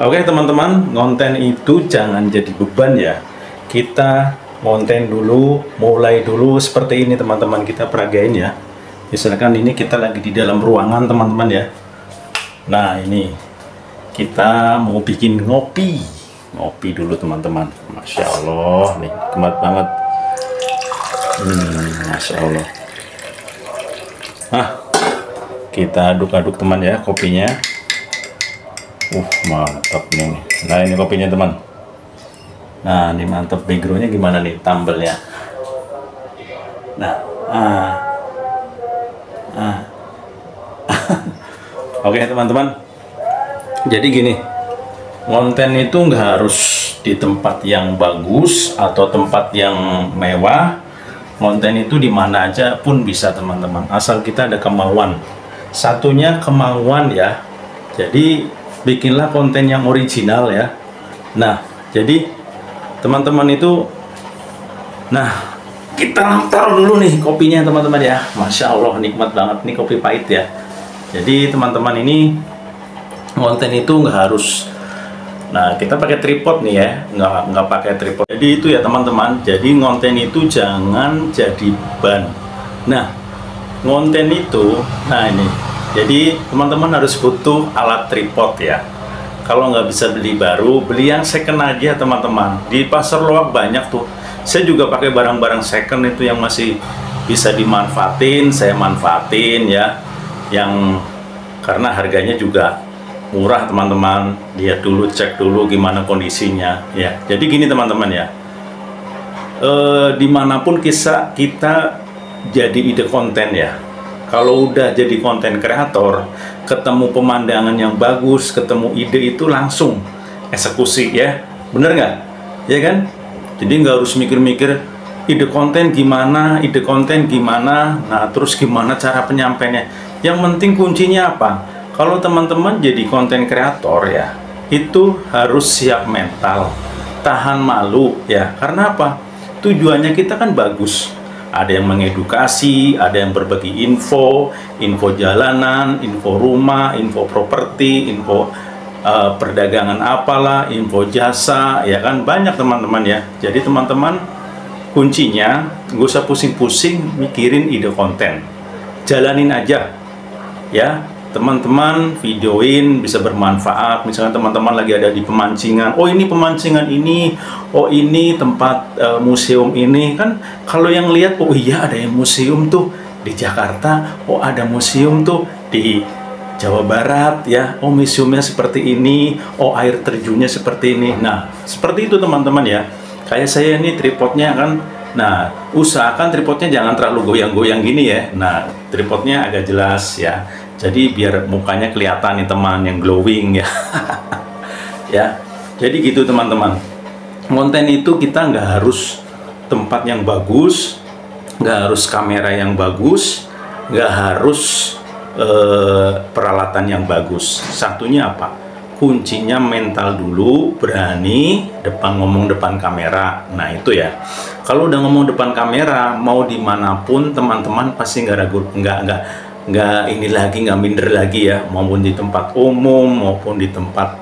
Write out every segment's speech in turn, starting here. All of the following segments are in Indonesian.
Oke teman-teman, konten itu jangan jadi beban ya. Kita konten dulu, mulai dulu seperti ini teman-teman, kita peragain ya. Misalkan ini kita lagi di dalam ruangan teman-teman ya. Nah ini kita mau bikin ngopi dulu teman-teman. Masya Allah, nih nikmat banget. Masya Allah. Nah, kita aduk-aduk teman ya kopinya. Mantap nih. Nah ini kopinya teman. Nah ini mantap, backgroundnya gimana nih tambelnya. Nah Oke teman-teman, jadi gini, konten itu nggak harus di tempat yang bagus atau tempat yang mewah. Konten itu di mana aja pun bisa teman-teman, asal kita ada kemauan. Satunya kemauan ya. Jadi bikinlah konten yang original ya. Nah jadi teman-teman itu, nah kita taruh dulu nih kopinya teman-teman ya. Masya Allah, nikmat banget nih kopi pahit ya. Jadi teman-teman ini konten itu nggak harus, nah kita pakai tripod nih ya, nggak pakai tripod. Jadi itu ya teman-teman, jadi konten itu jangan jadi ban. Nah konten itu, nah ini, jadi teman-teman harus butuh alat tripod ya. Kalau nggak bisa beli baru, beli yang second aja teman-teman. Di pasar loak banyak tuh. Saya juga pakai barang-barang second itu yang masih bisa dimanfaatin, saya manfaatin ya. Yang karena harganya juga murah teman-teman. Lihat dulu, cek dulu gimana kondisinya ya. Jadi gini teman-teman ya, dimanapun kita jadi ide konten ya. Kalau udah jadi konten kreator, ketemu pemandangan yang bagus, ketemu ide itu langsung eksekusi ya, bener nggak? Ya kan? Jadi nggak harus mikir-mikir ide konten gimana, nah terus gimana cara penyampainya. Yang penting kuncinya apa? Kalau teman-teman jadi konten kreator ya, itu harus siap mental, tahan malu ya. Karena apa? Tujuannya kita kan bagus. Ada yang mengedukasi, ada yang berbagi info jalanan, info rumah, info properti, info perdagangan apalah, info jasa, ya kan banyak teman-teman ya. Jadi teman-teman kuncinya nggak usah pusing-pusing mikirin ide konten, jalanin aja ya teman-teman, videoin bisa bermanfaat. Misalnya teman-teman lagi ada di pemancingan, oh ini pemancingan ini, oh ini tempat museum ini kan. Kalau yang lihat, oh iya ada yang museum tuh di Jakarta, oh ada museum tuh di Jawa Barat ya, oh museumnya seperti ini, oh air terjunnya seperti ini. Nah seperti itu teman-teman ya. Kayak saya ini tripodnya kan, nah usahakan tripodnya jangan terlalu goyang-goyang gini ya. Nah tripodnya agak jelas ya, jadi biar mukanya kelihatan nih teman, yang glowing ya. Ya jadi gitu teman-teman, konten itu kita nggak harus tempat yang bagus, nggak harus kamera yang bagus, nggak harus peralatan yang bagus. Satunya apa? Kuncinya mental dulu, berani ngomong depan kamera. Nah itu ya, kalau udah ngomong depan kamera, mau dimanapun teman-teman pasti nggak ragu, nggak ini lagi, nggak minder lagi ya. Maupun di tempat umum, maupun di tempat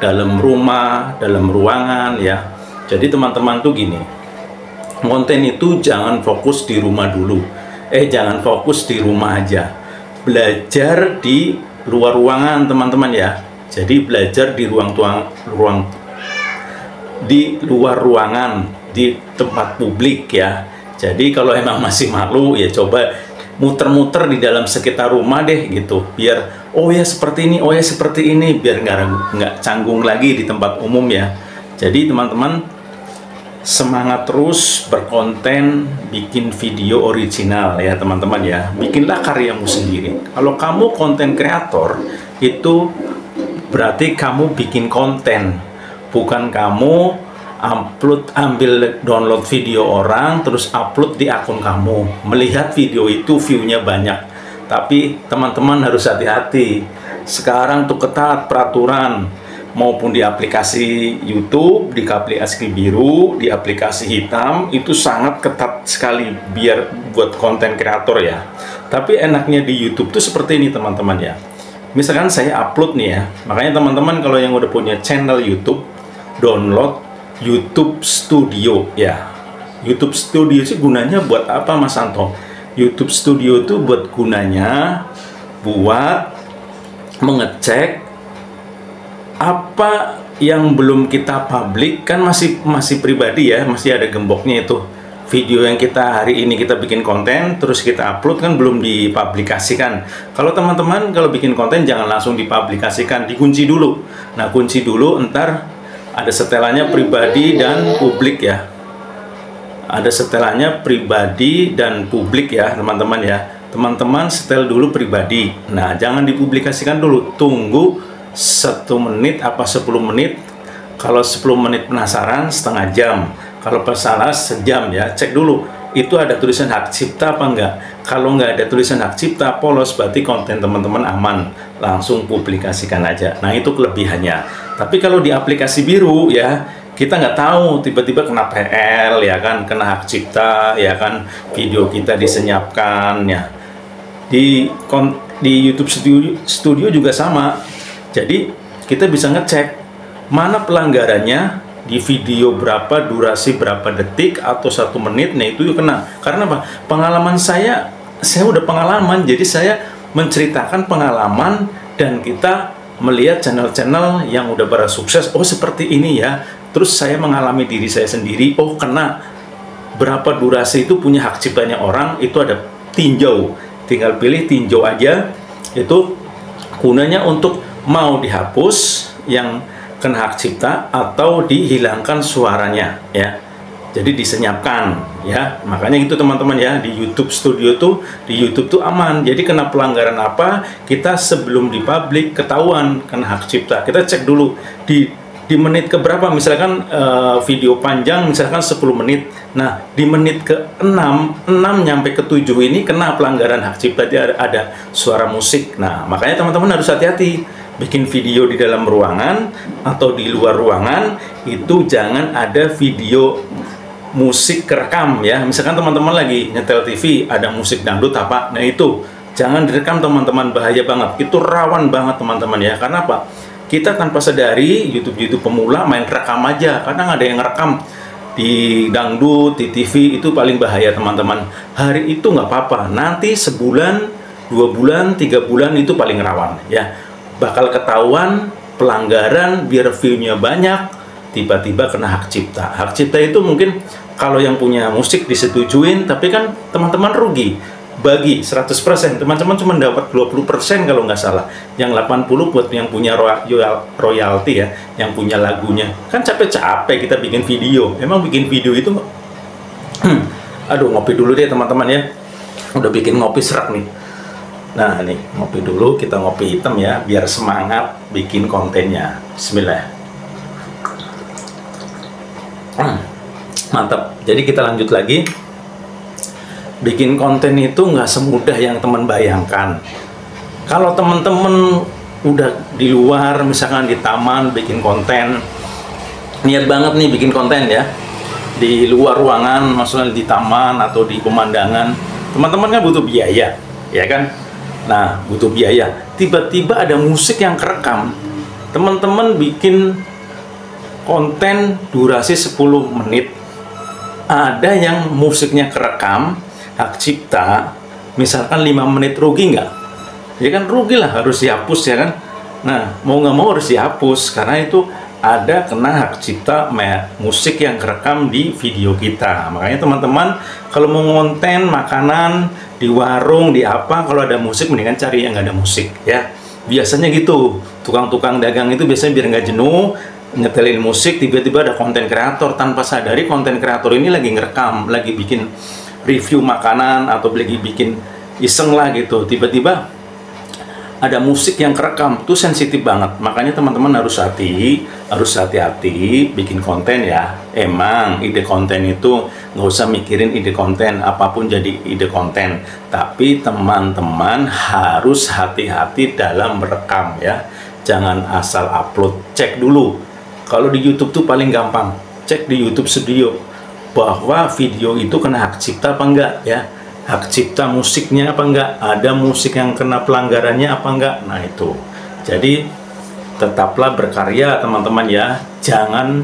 dalam rumah, dalam ruangan ya. Jadi teman-teman tuh gini, konten itu jangan fokus di rumah dulu. Jangan fokus di rumah aja, belajar di luar ruangan teman-teman ya. Jadi belajar di di luar ruangan, di tempat publik ya. Jadi kalau emang masih malu ya coba muter-muter di dalam sekitar rumah deh gitu, biar oh ya seperti ini, oh ya seperti ini, biar nggak canggung lagi di tempat umum ya. Jadi teman-teman semangat terus berkonten, bikin video original ya teman-teman ya. Bikinlah karyamu sendiri. Kalau kamu konten kreator itu berarti kamu bikin konten, bukan kamu ambil download video orang terus upload di akun kamu. Melihat video itu view-nya banyak, tapi teman-teman harus hati-hati. Sekarang tuh ketat peraturan, maupun di aplikasi YouTube, di aplikasi biru, di aplikasi hitam, itu sangat ketat sekali biar buat konten kreator ya. Tapi enaknya di YouTube tuh seperti ini teman-teman ya. misalkan saya upload nih ya, makanya teman-teman kalau yang udah punya channel YouTube, download YouTube Studio ya. YouTube Studio sih gunanya buat apa Mas Anto? YouTube Studio itu buat gunanya buat mengecek apa yang belum kita publik, kan masih pribadi ya, masih ada gemboknya itu. Video yang kita hari ini kita bikin konten terus kita upload kan belum dipublikasikan. Kalau teman-teman kalau bikin konten jangan langsung dipublikasikan, dikunci dulu. Nah, kunci dulu, ntar ada setelannya pribadi dan publik ya. Ada setelannya pribadi dan publik ya teman-teman ya. Teman-teman setel dulu pribadi. Nah, jangan dipublikasikan dulu, tunggu 1 menit apa 10 menit. Kalau 10 menit penasaran setengah jam, kalau penasaran sejam ya, cek dulu itu ada tulisan hak cipta apa enggak. Kalau enggak ada tulisan hak cipta polos, berarti konten teman-teman aman, langsung publikasikan aja. Nah, itu kelebihannya. Tapi kalau di aplikasi biru ya, kita nggak tahu, tiba-tiba kena PL ya kan, kena hak cipta ya kan, video kita disenyapkan ya. Di YouTube Studio juga sama. Jadi kita bisa ngecek mana pelanggarannya di video berapa, durasi berapa detik atau 1 menit. Nah, itu kena. Karena apa? Pengalaman saya udah pengalaman, jadi saya menceritakan pengalaman dan kita melihat channel-channel yang udah pada sukses. Oh, seperti ini ya. Terus saya mengalami diri saya sendiri. Oh, kena. Berapa durasi itu punya hak ciptanya orang, itu ada tinjau. Tinggal pilih tinjau aja. Itu gunanya untuk mau dihapus yang kena hak cipta atau dihilangkan suaranya ya. Jadi disenyapkan ya. Makanya itu teman-teman ya, di YouTube Studio tuh, di YouTube tuh aman. Jadi kena pelanggaran apa, kita sebelum dipublik ketahuan kena hak cipta. Kita cek dulu di menit ke berapa, misalkan video panjang misalkan 10 menit. Nah, di menit ke 6 nyampe ke 7 ini kena pelanggaran hak cipta, dia ada suara musik. Nah, makanya teman-teman harus hati-hati. Bikin video di dalam ruangan atau di luar ruangan itu jangan ada video musik kerekam ya. Misalkan teman-teman lagi nyetel TV ada musik dangdut apa, nah itu jangan direkam teman-teman, bahaya banget. Itu rawan banget teman-teman ya. Karena apa? Kita tanpa sadari YouTube pemula main rekam aja. Kadang ada yang rekam di dangdut, di TV, itu paling bahaya teman-teman. Hari itu nggak apa-apa, nanti sebulan, 2 bulan, 3 bulan itu paling rawan ya. Bakal ketahuan pelanggaran, biar view-nya banyak, tiba-tiba kena hak cipta. Hak cipta itu mungkin kalau yang punya musik disetujuin, tapi kan teman-teman rugi. Bagi 100%, teman-teman cuma dapat 20% kalau nggak salah. Yang 80 buat yang punya royalti ya, yang punya lagunya. Kan capek-capek kita bikin video. Emang bikin video itu aduh, ngopi dulu deh teman-teman ya. Udah bikin ngopi serak nih. Nah, nih, ngopi dulu, kita ngopi hitam ya, biar semangat bikin kontennya. Bismillah. Mantap. Jadi kita lanjut lagi. Bikin konten itu nggak semudah yang teman bayangkan. Kalau teman-teman udah di luar, misalkan di taman bikin konten, niat banget nih bikin konten ya, di luar ruangan, maksudnya di taman atau di pemandangan, teman-teman kan butuh biaya, ya kan? Nah, butuh biaya. Tiba-tiba ada musik yang kerekam. Teman-teman bikin konten durasi 10 menit. Ada yang musiknya kerekam, hak cipta, misalkan 5 menit, rugi nggak? Ya kan rugi lah, harus dihapus ya kan? Nah, mau nggak mau harus dihapus, karena itu ada kena hak cipta musik yang kerekam di video kita. Makanya teman-teman kalau mau ngonten makanan di warung, di apa, kalau ada musik mendingan cari yang nggak ada musik ya. Biasanya gitu, tukang-tukang dagang itu biasanya biar nggak jenuh nyetelin musik, tiba-tiba ada konten kreator tanpa sadari konten kreator ini lagi ngerekam, lagi bikin review makanan atau lagi bikin iseng lah gitu, tiba-tiba ada musik yang kerekam, itu sensitif banget. Makanya teman-teman harus hati-hati bikin konten ya. Emang ide konten itu nggak usah mikirin ide konten, apapun jadi ide konten. Tapi teman-teman harus hati-hati dalam merekam ya. Jangan asal upload, cek dulu. Kalau di YouTube tuh paling gampang, cek di YouTube Studio bahwa video itu kena hak cipta apa enggak ya. hak cipta musiknya apa enggak, ada musik yang kena pelanggarannya apa enggak. Nah itu, jadi tetaplah berkarya teman-teman ya, jangan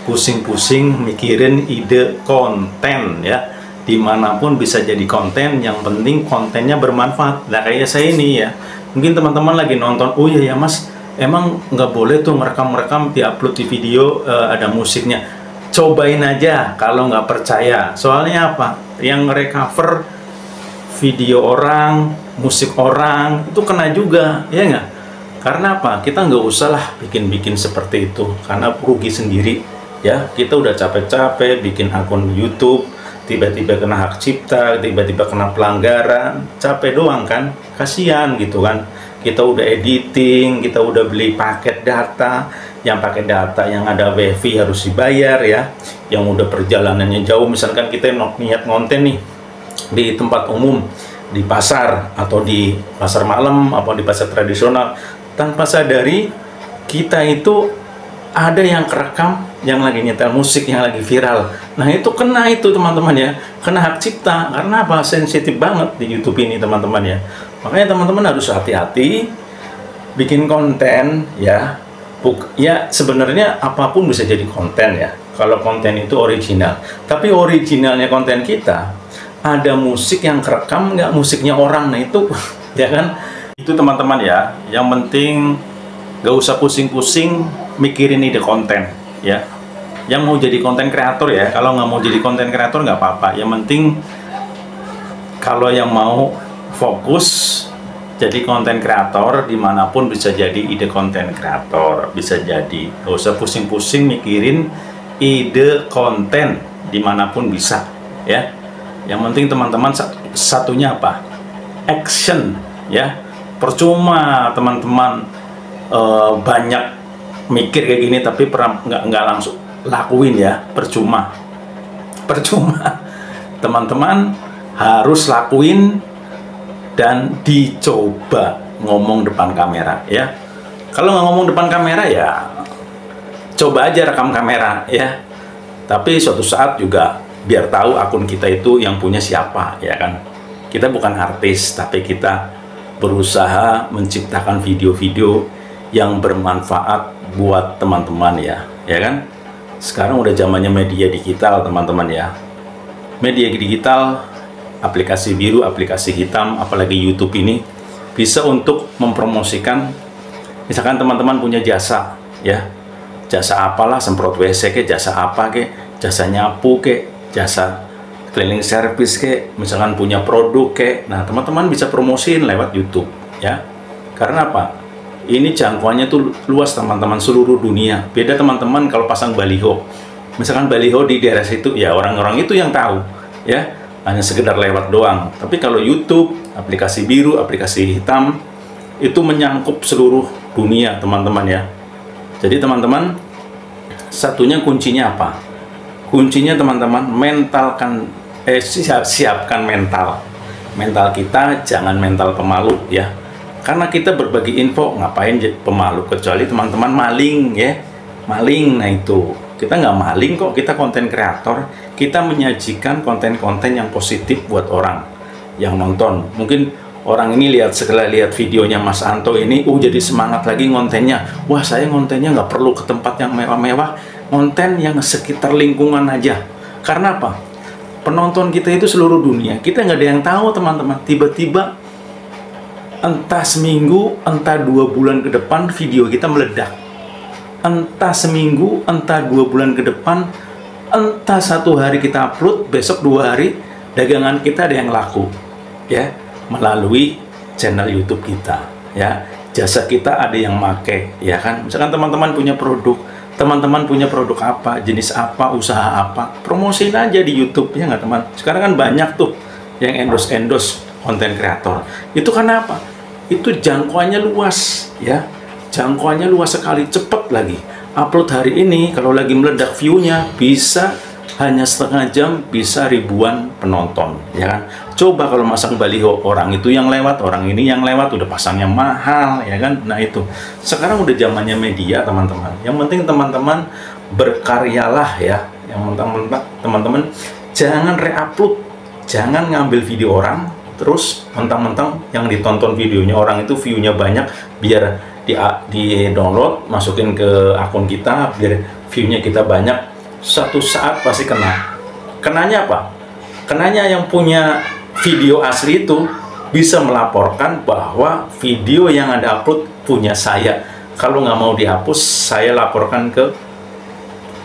pusing-pusing mikirin ide konten ya. Dimanapun bisa jadi konten, yang penting kontennya bermanfaat. Nah kayak saya ini ya, mungkin teman-teman lagi nonton, oh iya ya mas, emang nggak boleh tuh merekam-rekam diupload di video ada musiknya. Cobain aja kalau nggak percaya. Soalnya apa? Yang recover video orang, musik orang itu kena juga, ya nggak? Karena apa? Kita nggak usah lah bikin-bikin seperti itu, karena rugi sendiri ya. Kita udah capek-capek bikin akun YouTube, tiba-tiba kena hak cipta, tiba-tiba kena pelanggaran, capek doang kan, kasihan gitu kan. Kita udah editing, kita udah beli paket data, yang paket data yang ada wifi harus dibayar ya, yang udah perjalanannya jauh, misalkan kita niat konten nih di tempat umum, di pasar atau di pasar malam atau di pasar tradisional, tanpa sadari kita itu ada yang kerekam, yang lagi nyetel musik, yang lagi viral. Nah itu kena itu teman-teman ya, kena hak cipta. Karena apa? Sensitif banget di YouTube ini teman-teman ya. Makanya teman-teman harus hati-hati bikin konten ya. Ya sebenarnya apapun bisa jadi konten ya, kalau konten itu original. Tapi originalnya konten kita, ada musik yang kerekam nggak, musiknya orang. Nah itu ya kan, itu teman-teman ya. Yang penting nggak usah pusing-pusing mikirin ide konten ya. Yang mau jadi konten kreator ya, kalau nggak mau jadi konten kreator nggak apa-apa. Yang penting kalau yang mau fokus jadi konten kreator, dimanapun bisa jadi ide konten kreator, bisa jadi. Nggak usah pusing-pusing mikirin ide konten, dimanapun bisa ya. Yang penting teman-teman satunya apa? Action ya. Percuma teman-teman banyak mikir kayak gini tapi nggak langsung lakuin ya, percuma teman-teman harus lakuin dan dicoba ngomong depan kamera ya. Kalau nggak ngomong depan kamera ya coba aja rekam kamera ya, tapi suatu saat juga biar tahu akun kita itu yang punya siapa ya kan. Kita bukan artis, tapi kita berusaha menciptakan video-video yang bermanfaat buat teman-teman ya kan. Sekarang udah zamannya media digital teman-teman ya. Media digital, aplikasi biru, aplikasi hitam, apalagi YouTube ini bisa untuk mempromosikan. Misalkan teman-teman punya jasa ya, jasa apalah, semprot WC ke, jasa apa ke, jasa nyapu ke, jasa cleaning service ke, misalkan punya produk ke. Nah teman-teman bisa promosiin lewat YouTube ya. Karena apa? Ini jangkauannya tuh luas teman-teman, seluruh dunia. Beda teman-teman kalau pasang baliho, misalkan baliho di daerah situ ya orang-orang itu yang tahu ya, hanya sekedar lewat doang. Tapi kalau YouTube, aplikasi biru, aplikasi hitam, itu menyangkup seluruh dunia teman-teman ya. Jadi teman-teman, satunya kuncinya apa? Kuncinya teman-teman siapkan mental kita, jangan mental pemalu ya. Karena kita berbagi info, ngapain pemalu, kecuali teman-teman maling ya, maling. Nah itu kita nggak maling kok, kita konten kreator, kita menyajikan konten-konten yang positif buat orang yang nonton. Mungkin orang ini setelah lihat videonya Mas Anto ini, jadi semangat lagi ngontennya. Wah saya ngontennya nggak perlu ke tempat yang mewah-mewah, konten yang sekitar lingkungan aja. Karena apa? Penonton kita itu seluruh dunia, kita nggak ada yang tahu teman-teman. Tiba-tiba entah seminggu, entah 2 bulan ke depan video kita meledak. Entah seminggu, entah 2 bulan ke depan, entah 1 hari kita upload, besok 2 hari dagangan kita ada yang laku ya, melalui channel YouTube kita ya. Jasa kita ada yang make ya kan. Misalkan teman-teman punya produk, teman-teman punya produk apa, jenis apa, usaha apa, promosiin aja di YouTube ya nggak teman. Sekarang kan banyak tuh yang endorse konten kreator. Itu karena apa? Itu jangkauannya luas ya, jangkauannya luas sekali, cepet lagi. Upload hari ini kalau lagi meledak view-nya bisa hanya setengah jam bisa ribuan penonton ya kan. Coba kalau masang baliho, orang itu yang lewat, orang ini yang lewat, udah pasangnya mahal ya kan. Nah itu sekarang udah zamannya media teman-teman. Yang penting teman-teman berkaryalah ya. Yang teman-teman jangan reupload, Jangan ngambil video orang, terus mentang-mentang yang ditonton videonya orang itu view-nya banyak, biar di download, masukin ke akun kita, biar view-nya kita banyak. Suatu saat pasti kena. Kenanya apa? Kenanya yang punya video asli itu bisa melaporkan bahwa video yang Anda upload punya saya. Kalau nggak mau dihapus, saya laporkan ke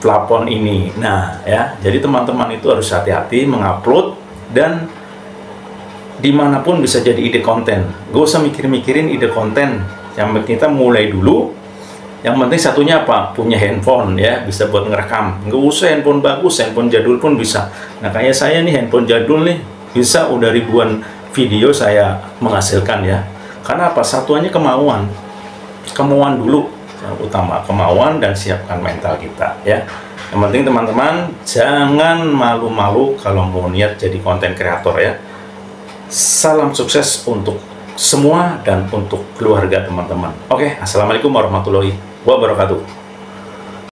plafon ini. Nah ya, jadi teman-teman itu harus hati-hati mengupload, dan dimanapun bisa jadi ide konten. Gak usah mikir-mikirin ide konten, yang penting kita mulai dulu. Yang penting satunya apa? Punya handphone ya, bisa buat ngerekam. Gak usah handphone bagus, handphone jadul pun bisa. Nah kayak saya nih, handphone jadul nih, bisa udah ribuan video saya menghasilkan ya. Karena apa? Satuannya kemauan. Kemauan dulu yang utama, kemauan, dan siapkan mental kita ya. Yang penting teman-teman jangan malu-malu kalau mau niat jadi konten kreator ya. Salam sukses untuk semua dan untuk keluarga teman-teman. Oke, assalamualaikum warahmatullahi wabarakatuh.